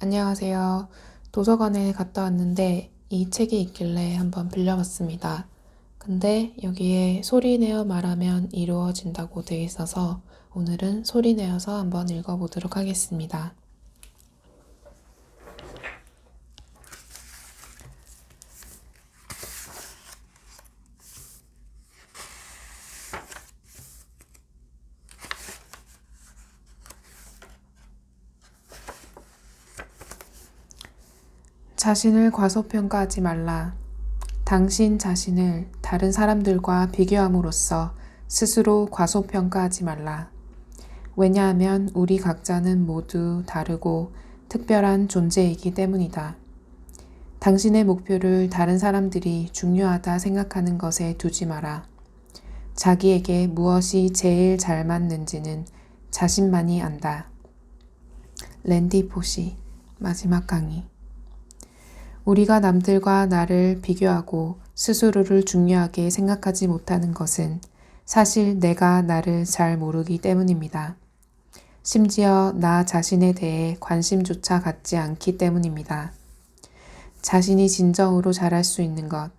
안녕하세요. 도서관에 갔다 왔는데 이 책이 있길래 한번 빌려봤습니다. 근데 여기에 소리 내어 말하면 이루어진다고 되어 있어서 오늘은 소리 내어서 한번 읽어보도록 하겠습니다. 자신을 과소평가하지 말라. 당신 자신을 다른 사람들과 비교함으로써 스스로 과소평가하지 말라. 왜냐하면 우리 각자는 모두 다르고 특별한 존재이기 때문이다. 당신의 목표를 다른 사람들이 중요하다 생각하는 것에 두지 마라. 자기에게 무엇이 제일 잘 맞는지는 자신만이 안다. 랜디 포시 마지막 강의. 우리가 남들과 나를 비교하고 스스로를 중요하게 생각하지 못하는 것은 사실 내가 나를 잘 모르기 때문입니다. 심지어 나 자신에 대해 관심조차 갖지 않기 때문입니다. 자신이 진정으로 잘할 수 있는 것,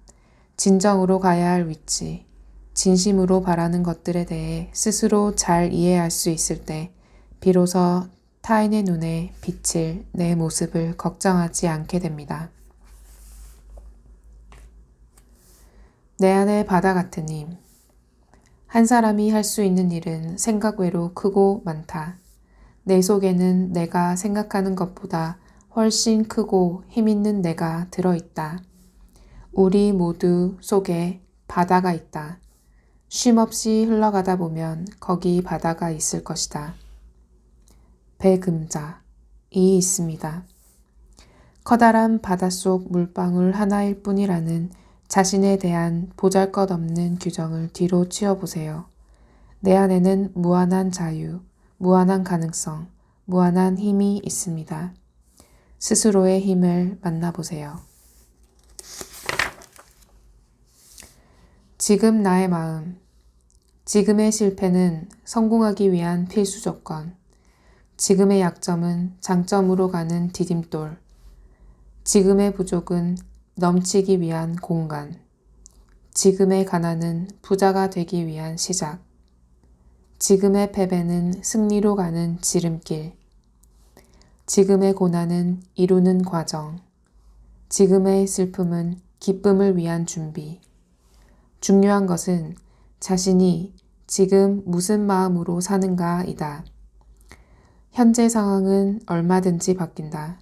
진정으로 가야 할 위치, 진심으로 바라는 것들에 대해 스스로 잘 이해할 수 있을 때 비로소 타인의 눈에 비칠 내 모습을 걱정하지 않게 됩니다. 내 안의 바다 같은 힘. 한 사람이 할 수 있는 일은 생각 외로 크고 많다. 내 속에는 내가 생각하는 것보다 훨씬 크고 힘있는 내가 들어있다. 우리 모두 속에 바다가 있다. 쉼없이 흘러가다 보면 거기 바다가 있을 것이다. 배금자이 있습니다. 커다란 바닷속 물방울 하나일 뿐이라는 자신에 대한 보잘것없는 규정을 뒤로 치워보세요. 내 안에는 무한한 자유, 무한한 가능성, 무한한 힘이 있습니다. 스스로의 힘을 만나보세요. 지금 나의 마음. 지금의 실패는 성공하기 위한 필수 조건. 지금의 약점은 장점으로 가는 디딤돌. 지금의 부족은 넘치기 위한 공간. 지금의 가난은 부자가 되기 위한 시작. 지금의 패배는 승리로 가는 지름길. 지금의 고난은 이루는 과정. 지금의 슬픔은 기쁨을 위한 준비. 중요한 것은 자신이 지금 무슨 마음으로 사는가이다. 현재 상황은 얼마든지 바뀐다.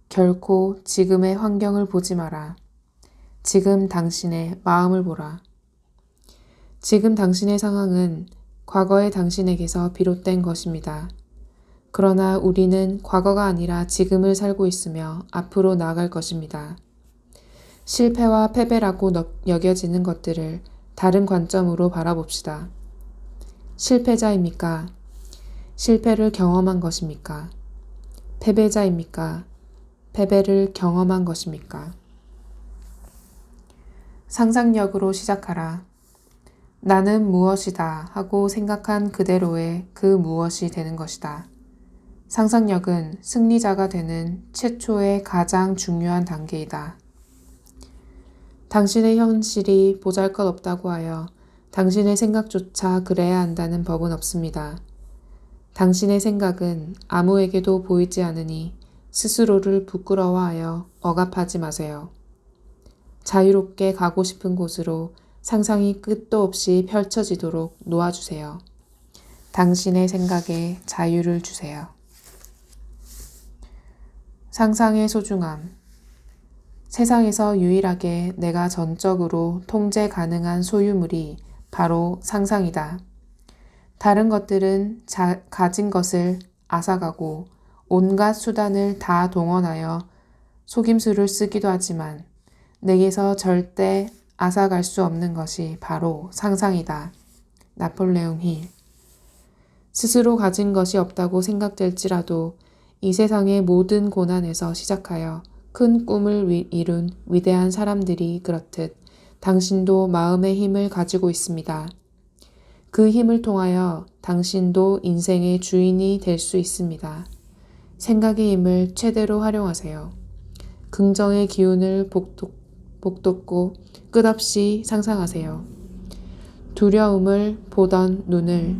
결코 지금의 환경을 보지 마라. 지금 당신의 마음을 보라. 지금 당신의 상황은 과거의 당신에게서 비롯된 것입니다. 그러나 우리는 과거가 아니라 지금을 살고 있으며 앞으로 나아갈 것입니다. 실패와 패배라고 여겨지는 것들을 다른 관점으로 바라봅시다. 실패자입니까? 실패를 경험한 것입니까? 패배자입니까? 패배를 경험한 것입니까? 상상력으로 시작하라. 나는 무엇이다 하고 생각한 그대로의 그 무엇이 되는 것이다. 상상력은 승리자가 되는 최초의 가장 중요한 단계이다. 당신의 현실이 보잘것없다고 하여 당신의 생각조차 그래야 한다는 법은 없습니다. 당신의 생각은 아무에게도 보이지 않으니 스스로를 부끄러워하여 억압하지 마세요. 자유롭게 가고 싶은 곳으로 상상이 끝도 없이 펼쳐지도록 놓아주세요. 당신의 생각에 자유를 주세요. 상상의 소중함. 세상에서 유일하게 내가 전적으로 통제 가능한 소유물이 바로 상상이다. 다른 것들은 가진 것을 앗아가고 온갖 수단을 다 동원하여 속임수를 쓰기도 하지만 내게서 절대 앗아갈 수 없는 것이 바로 상상이다. 나폴레옹 힐. 스스로 가진 것이 없다고 생각될지라도 이 세상의 모든 고난에서 시작하여 큰 꿈을 이룬 위대한 사람들이 그렇듯 당신도 마음의 힘을 가지고 있습니다. 그 힘을 통하여 당신도 인생의 주인이 될 수 있습니다. 생각의 힘을 최대로 활용하세요. 긍정의 기운을 북돋고 끝없이 상상하세요. 두려움을 보던 눈을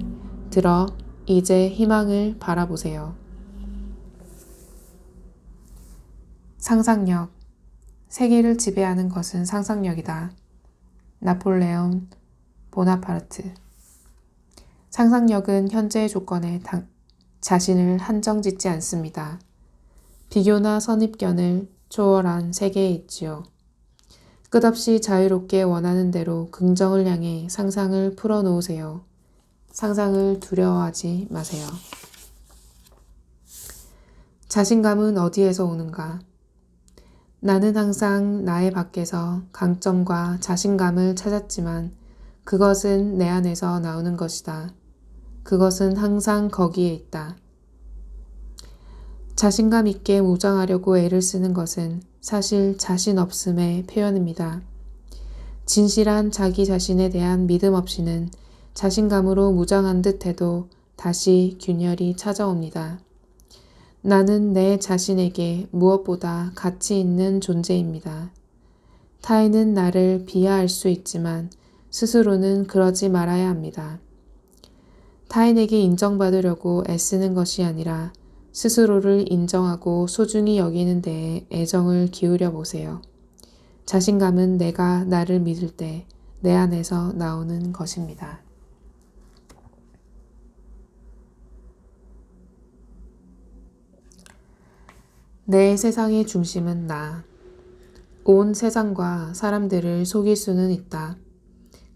들어 이제 희망을 바라보세요. 상상력. 세계를 지배하는 것은 상상력이다. 나폴레옹 보나파르트. 상상력은 현재의 조건에 자신을 한정짓지 않습니다. 비교나 선입견을 초월한 세계에 있지요. 끝없이 자유롭게 원하는 대로 긍정을 향해 상상을 풀어놓으세요. 상상을 두려워하지 마세요. 자신감은 어디에서 오는가? 나는 항상 나의 밖에서 강점과 자신감을 찾았지만 그것은 내 안에서 나오는 것이다. 그것은 항상 거기에 있다. 자신감 있게 무장하려고 애를 쓰는 것은 사실 자신 없음의 표현입니다. 진실한 자기 자신에 대한 믿음 없이는 자신감으로 무장한 듯 해도 다시 균열이 찾아옵니다. 나는 내 자신에게 무엇보다 가치 있는 존재입니다. 타인은 나를 비하할 수 있지만 스스로는 그러지 말아야 합니다. 타인에게 인정받으려고 애쓰는 것이 아니라 스스로를 인정하고 소중히 여기는 데에 애정을 기울여 보세요. 자신감은 내가 나를 믿을 때 내 안에서 나오는 것입니다. 내 세상의 중심은 나. 온 세상과 사람들을 속일 수는 있다.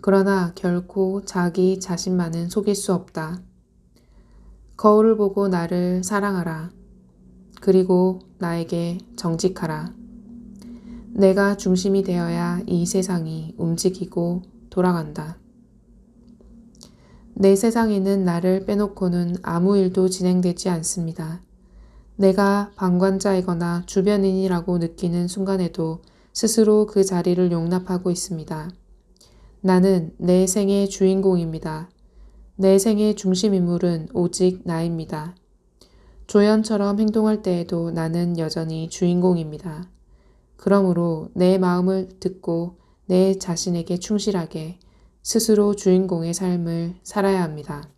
그러나 결코 자기 자신만은 속일 수 없다. 거울을 보고 나를 사랑하라. 그리고 나에게 정직하라. 내가 중심이 되어야 이 세상이 움직이고 돌아간다. 내 세상에는 나를 빼놓고는 아무 일도 진행되지 않습니다. 내가 방관자이거나 주변인이라고 느끼는 순간에도 스스로 그 자리를 용납하고 있습니다. 나는 내 생의 주인공입니다. 내 생의 중심 인물은 오직 나입니다. 조연처럼 행동할 때에도 나는 여전히 주인공입니다. 그러므로 내 마음을 듣고 내 자신에게 충실하게 스스로 주인공의 삶을 살아야 합니다.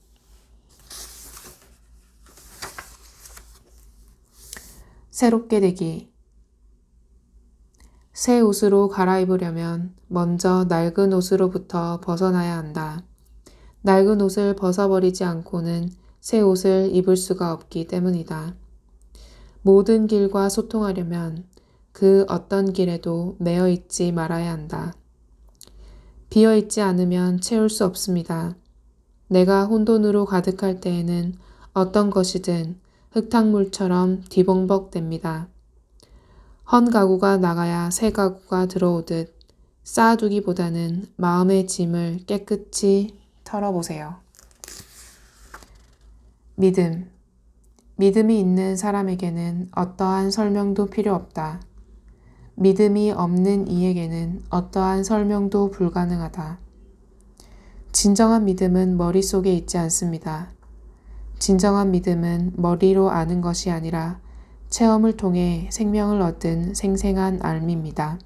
새롭게 되기. 새 옷으로 갈아입으려면 먼저 낡은 옷으로부터 벗어나야 한다. 낡은 옷을 벗어버리지 않고는 새 옷을 입을 수가 없기 때문이다. 모든 길과 소통하려면 그 어떤 길에도 매여 있지 말아야 한다. 비어 있지 않으면 채울 수 없습니다. 내가 혼돈으로 가득할 때에는 어떤 것이든 흙탕물처럼 뒤범벅됩니다. 헌 가구가 나가야 새 가구가 들어오듯 쌓아두기보다는 마음의 짐을 깨끗이 털어보세요. 믿음. 믿음이 있는 사람에게는 어떠한 설명도 필요 없다. 믿음이 없는 이에게는 어떠한 설명도 불가능하다. 진정한 믿음은 머릿속에 있지 않습니다. 진정한 믿음은 머리로 아는 것이 아니라 체험을 통해 생명을 얻은 생생한 알미입니다.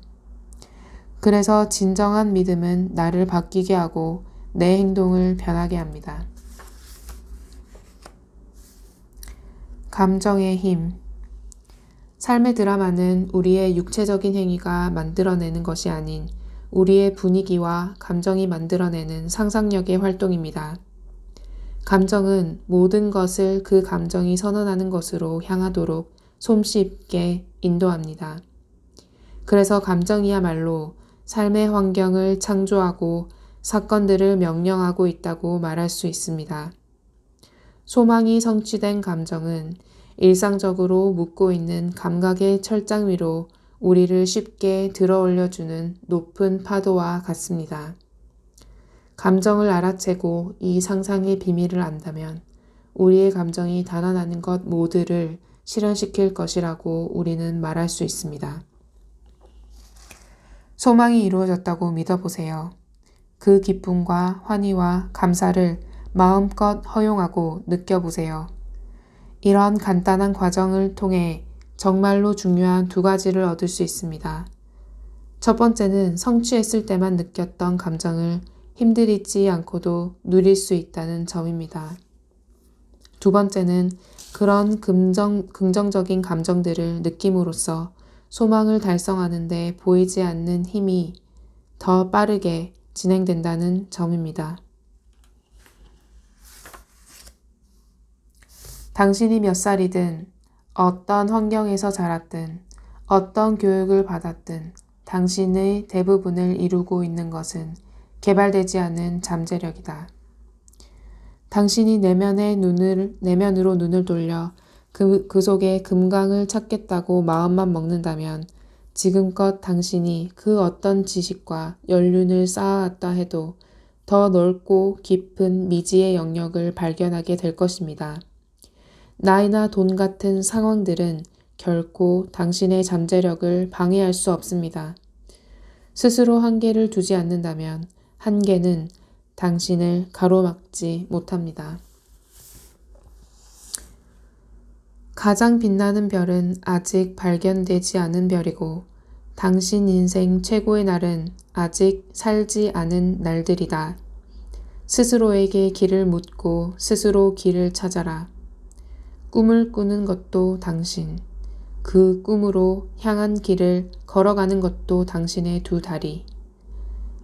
그래서 진정한 믿음은 나를 바뀌게 하고 내 행동을 변하게 합니다. 감정의 힘. 삶의 드라마는 우리의 육체적인 행위가 만들어내는 것이 아닌 우리의 분위기와 감정이 만들어내는 상상력의 활동입니다. 감정은 모든 것을 그 감정이 선언하는 것으로 향하도록 솜씨있게 인도합니다. 그래서 감정이야말로 삶의 환경을 창조하고 사건들을 명령하고 있다고 말할 수 있습니다. 소망이 성취된 감정은 일상적으로 묻고 있는 감각의 철장 위로 우리를 쉽게 들어올려주는 높은 파도와 같습니다. 감정을 알아채고 이 상상의 비밀을 안다면 우리의 감정이 단언하는 것 모두를 실현시킬 것이라고 우리는 말할 수 있습니다. 소망이 이루어졌다고 믿어보세요. 그 기쁨과 환희와 감사를 마음껏 허용하고 느껴보세요. 이런 간단한 과정을 통해 정말로 중요한 두 가지를 얻을 수 있습니다. 첫 번째는 성취했을 때만 느꼈던 감정을 힘들이지 않고도 누릴 수 있다는 점입니다. 두 번째는 그런 긍정적인 감정들을 느낌으로써 소망을 달성하는 데 보이지 않는 힘이 더 빠르게 진행된다는 점입니다. 당신이 몇 살이든 어떤 환경에서 자랐든 어떤 교육을 받았든 당신의 대부분을 이루고 있는 것은 개발되지 않은 잠재력이다. 당신이 내면으로 눈을 돌려 그 속에 금강을 찾겠다고 마음만 먹는다면 지금껏 당신이 그 어떤 지식과 연륜을 쌓아왔다 해도 더 넓고 깊은 미지의 영역을 발견하게 될 것입니다. 나이나 돈 같은 상황들은 결코 당신의 잠재력을 방해할 수 없습니다. 스스로 한계를 두지 않는다면 한계는 당신을 가로막지 못합니다. 가장 빛나는 별은 아직 발견되지 않은 별이고 당신 인생 최고의 날은 아직 살지 않은 날들이다. 스스로에게 길을 묻고 스스로 길을 찾아라. 꿈을 꾸는 것도 당신, 그 꿈으로 향한 길을 걸어가는 것도 당신의 두 다리.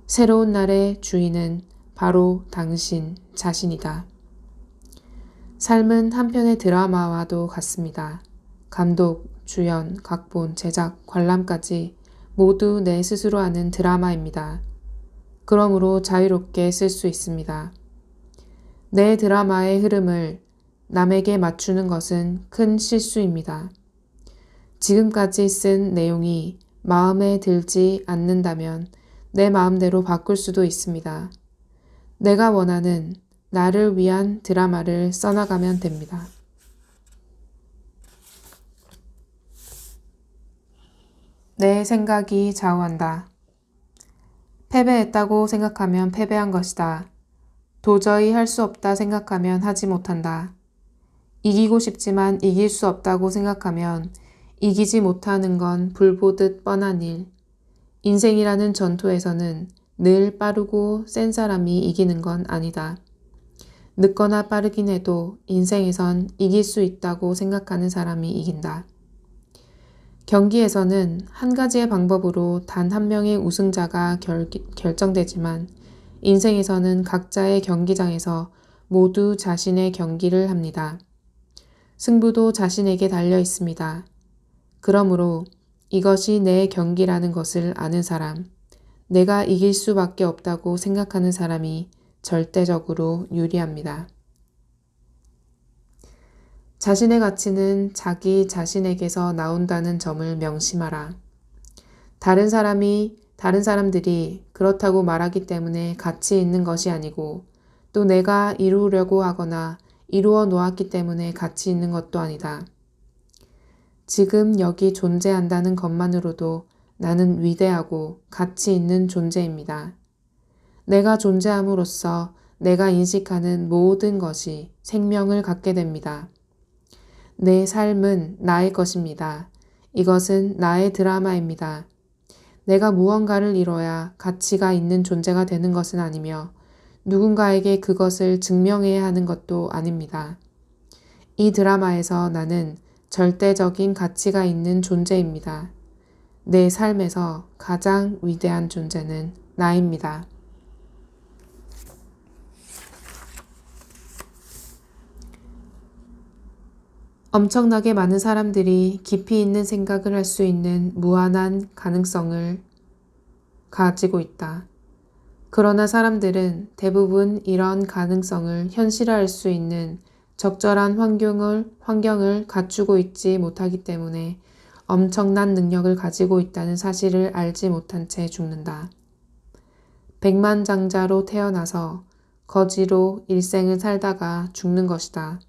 새로운 날의 주인은 바로 당신 자신이다. 삶은 한편의 드라마와도 같습니다. 감독, 주연, 각본, 제작, 관람까지 모두 내 스스로 하는 드라마입니다. 그러므로 자유롭게 쓸 수 있습니다. 내 드라마의 흐름을 남에게 맞추는 것은 큰 실수입니다. 지금까지 쓴 내용이 마음에 들지 않는다면 내 마음대로 바꿀 수도 있습니다. 내가 원하는 나를 위한 드라마를 써나가면 됩니다. 내 생각이 좌우한다. 패배했다고 생각하면 패배한 것이다. 도저히 할 수 없다 생각하면 하지 못한다. 이기고 싶지만 이길 수 없다고 생각하면 이기지 못하는 건 불보듯 뻔한 일. 인생이라는 전투에서는 늘 빠르고 센 사람이 이기는 건 아니다. 늦거나 빠르긴 해도 인생에선 이길 수 있다고 생각하는 사람이 이긴다. 경기에서는 한 가지의 방법으로 단 한 명의 우승자가 결정되지만 인생에서는 각자의 경기장에서 모두 자신의 경기를 합니다. 승부도 자신에게 달려 있습니다. 그러므로 이것이 내 경기라는 것을 아는 사람, 내가 이길 수밖에 없다고 생각하는 사람이 절대적으로 유리합니다. 자신의 가치는 자기 자신에게서 나온다는 점을 명심하라. 다른 사람들이 그렇다고 말하기 때문에 가치 있는 것이 아니고 또 내가 이루려고 하거나 이루어 놓았기 때문에 가치 있는 것도 아니다. 지금 여기 존재한다는 것만으로도 나는 위대하고 가치 있는 존재입니다. 내가 존재함으로써 내가 인식하는 모든 것이 생명을 갖게 됩니다. 내 삶은 나의 것입니다. 이것은 나의 드라마입니다. 내가 무언가를 이뤄야 가치가 있는 존재가 되는 것은 아니며 누군가에게 그것을 증명해야 하는 것도 아닙니다. 이 드라마에서 나는 절대적인 가치가 있는 존재입니다. 내 삶에서 가장 위대한 존재는 나입니다. 엄청나게 많은 사람들이 깊이 있는 생각을 할 수 있는 무한한 가능성을 가지고 있다. 그러나 사람들은 대부분 이런 가능성을 현실화할 수 있는 적절한 환경을 갖추고 있지 못하기 때문에 엄청난 능력을 가지고 있다는 사실을 알지 못한 채 죽는다. 백만장자로 태어나서 거지로 일생을 살다가 죽는 것이다.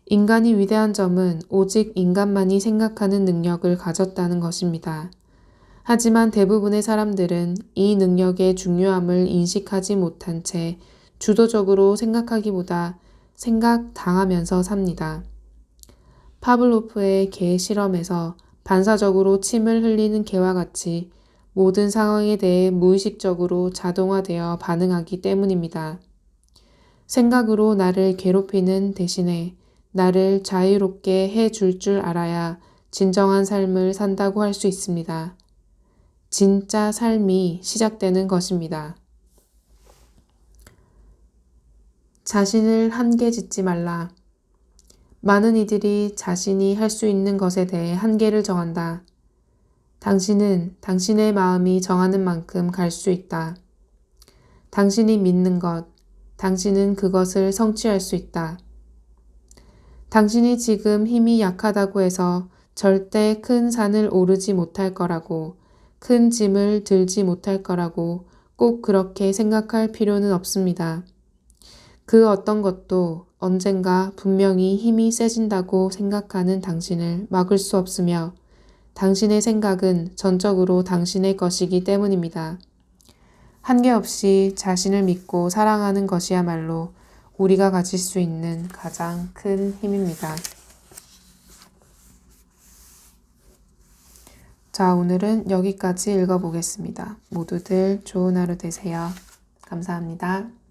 인간이 위대한 점은 오직 인간만이 생각하는 능력을 가졌다는 것입니다. 하지만 대부분의 사람들은 이 능력의 중요함을 인식하지 못한 채 주도적으로 생각하기보다 생각당하면서 삽니다. 파블로프의 개 실험에서 반사적으로 침을 흘리는 개와 같이 모든 상황에 대해 무의식적으로 자동화되어 반응하기 때문입니다. 생각으로 나를 괴롭히는 대신에 나를 자유롭게 해줄 줄 알아야 진정한 삶을 산다고 할 수 있습니다. 진짜 삶이 시작되는 것입니다. 자신을 한계 짓지 말라. 많은 이들이 자신이 할 수 있는 것에 대해 한계를 정한다. 당신은 당신의 마음이 정하는 만큼 갈 수 있다. 당신이 믿는 것, 당신은 그것을 성취할 수 있다. 당신이 지금 힘이 약하다고 해서 절대 큰 산을 오르지 못할 거라고, 큰 짐을 들지 못할 거라고 꼭 그렇게 생각할 필요는 없습니다. 그 어떤 것도 언젠가 분명히 힘이 세진다고 생각하는 당신을 막을 수 없으며 당신의 생각은 전적으로 당신의 것이기 때문입니다. 한계 없이 자신을 믿고 사랑하는 것이야말로 우리가 가질 수 있는 가장 큰 힘입니다. 자, 오늘은 여기까지 읽어보겠습니다. 모두들 좋은 하루 되세요. 감사합니다.